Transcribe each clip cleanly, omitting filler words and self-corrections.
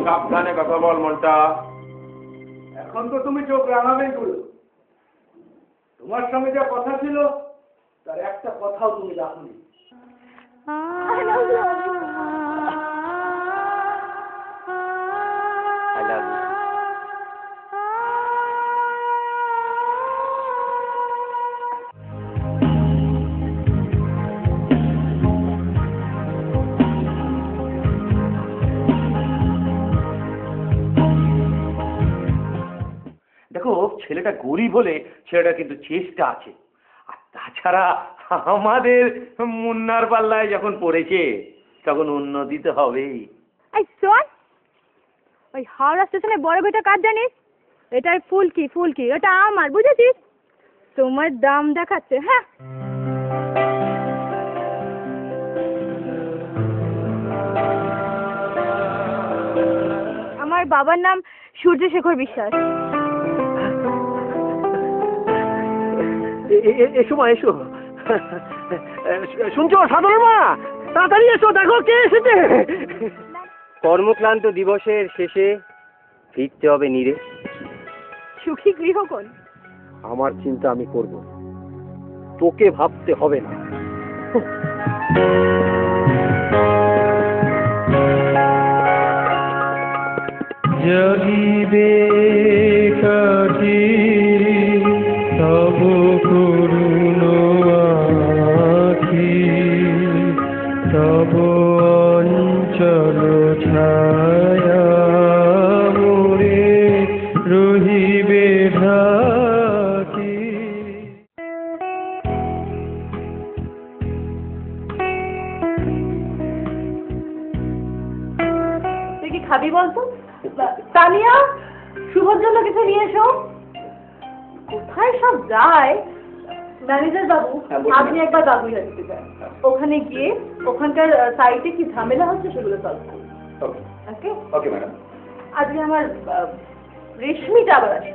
সাবধানে কথা বল মনটা। এখন তো তুমি চোখ রাঙাবেই গুলো। তোমার সঙ্গে যা কথা ছিল তার একটা কথাও তুমি রাখনি। দেখো ছেলেটা গরিব হলে ছেলেটা কিন্তু চেষ্টা আছে, আর তাছাড়া আমাদের মুন্নার পাল্লায় যখন পড়েছে তখন উন্নতি তো হবেই। এই শোন, ওই হাওড়া স্টেশনে বড় বেটা কার জানিস? এটার ফুলকি ফুলকি, ওটা আমার, বুঝেছিস? তোমার দাম দেখাচ্ছে। হ্যাঁ, আমার বাবার নাম সূর্যশেখর বিশ্বাস। এসো মা এসো। শুনছো সাধারণ মা, তাড়াতাড়ি এসো, দেখো কে এসেছে। কর্মক্লান্ত দিবসের শেষে ফিরতে হবে নীরে। সুখী গৃহকোণ। আমার চিন্তা আমি করব, তোকে ভাবতে হবে না। জাগিবে কাটি তব করুণ আখি, তব অঞ্চল ছায়া মোরে রহিবে ঢাকি। তুই কি খাবি বলতো? তানিয়া, শুভর জন্য কিছু নিয়ে এসো। কোথায় সব যায় ম্যানেজার বাবু? আপনি একবার বাবুইয়া দিতে যান, ওখানে গিয়ে ওখানকার সাইটে কি ঝামেলা হচ্ছে সেগুলো সলভ করুন। ওকে ওকে ম্যাডাম। আজকে আমার রেশমিটা আবার আসে।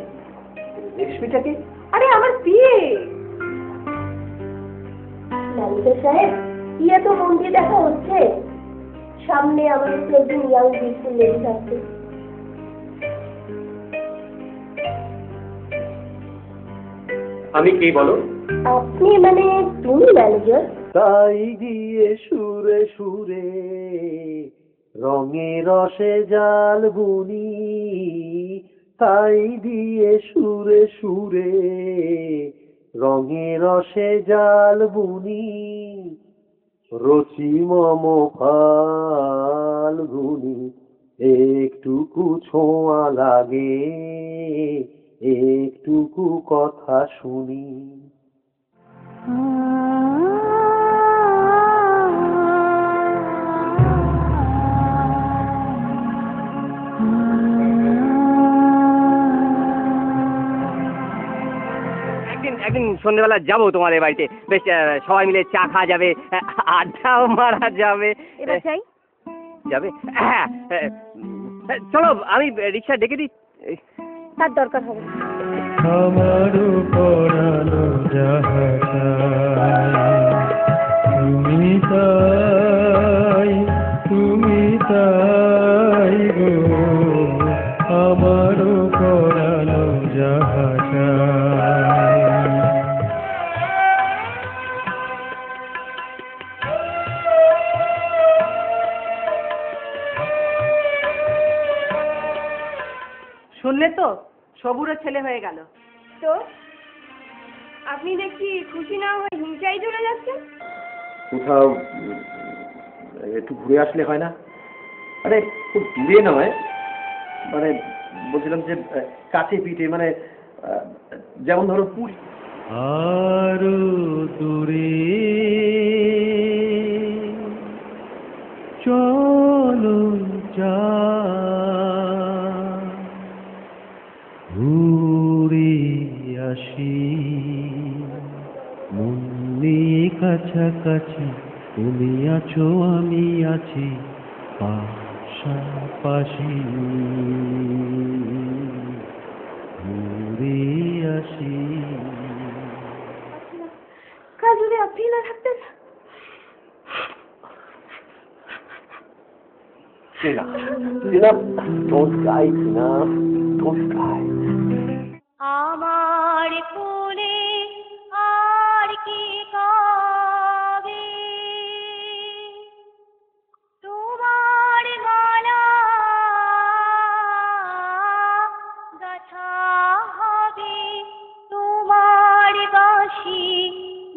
রেশমিটা কি? আরে আমার বিয়ে। ম্যানেজার সাহেব, কি এত মন দিয়ে দেখা হচ্ছে? সামনে আমার একজন ইয়াং বিউটিফুল লেডি থাকছে। আমি কি বলো? আপনি মানে তুমি ম্যানেজার? তাই দিয়ে সুরে সুরে রঙে রসে জাল বুনি, তাই দিয়ে সুরে সুরে রঙে রসে জাল বুনি, রচি মম ফাল্গুনি একটুকু ছোঁয়া লাগে, একটুকু কথা শুনি। একদিন সন্ধ্যেবেলা যাবো তোমাদের বাড়িতে, বেশ সবাই মিলে চা খাওয়া যাবে, আড্ডাও মারা যাবে। এবার চাই যাবে? হ্যাঁ, চলো আমি রিক্সা ডেকে দিই। তার দরকার হবে। আমারও পরানো যাহা তুমি তাই, তুমি তাই গো, আমারও পরানো যাহা শুনলে তো, সবুরও ছেলে হয়ে গেল। তো আপনি দেখছি খুশি না হয়ে হিংসায় চলে যাচ্ছেন। কোথাও একটু ঘুরে আসলে হয় না? আরে খুব দূরে নয়, মানে বলছিলাম যে কাছে পিঠে, মানে যেমন ধরো পুরী। আরো দূরে চলো ঘুরে আসি, মুন্নি কাছাকাছি, তুমি আছো আমি আছি পাশাপাশি, ঘুরে আসি। কাল যদি আপনি না থাকতেন। Tina, don't cry, Tina. Don't cry. আমার কোলে আর কি কাবে তোমার গলা গাথা হবে তোমার বাঁশি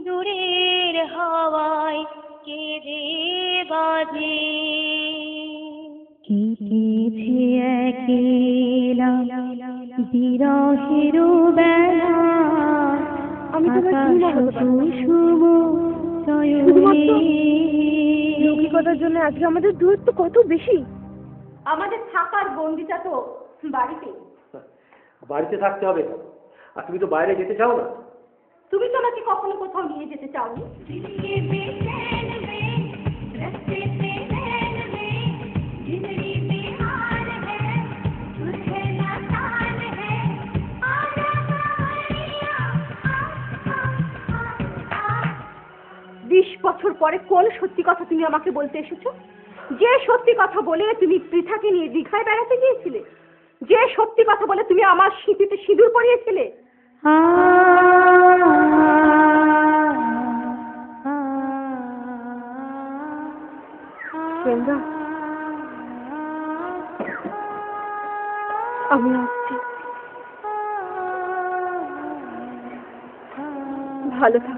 দূরের হাওয়ায় কেঁদে বাজে কেটেছে একেলা বিরহের বেলা আমি শুভ লৌকিকতার জন্য আজকে আমাদের দূরত্ব কত বেশি। আমাদের থাকার বন্দিটা তো বাড়িতে। বাড়িতে থাকতে হবে কেন? আর তুমি তো বাইরে যেতে চাও না। তুমি তো আমাকে কখনো কোথাও নিয়ে যেতে চাওনি। বছর পরে কোন সত্যি কথা তুমি আমাকে বলতে এসেছো? যে সত্যি কথা বলে তুমি পৃথাকে নিয়ে দীঘায় বেড়াতে গিয়েছিলে, যে সত্যি কথা বলে তুমি আমার স্মৃতিতে সিঁদুর পরিয়েছিলে। আমি আসছি, ভালো থাকো।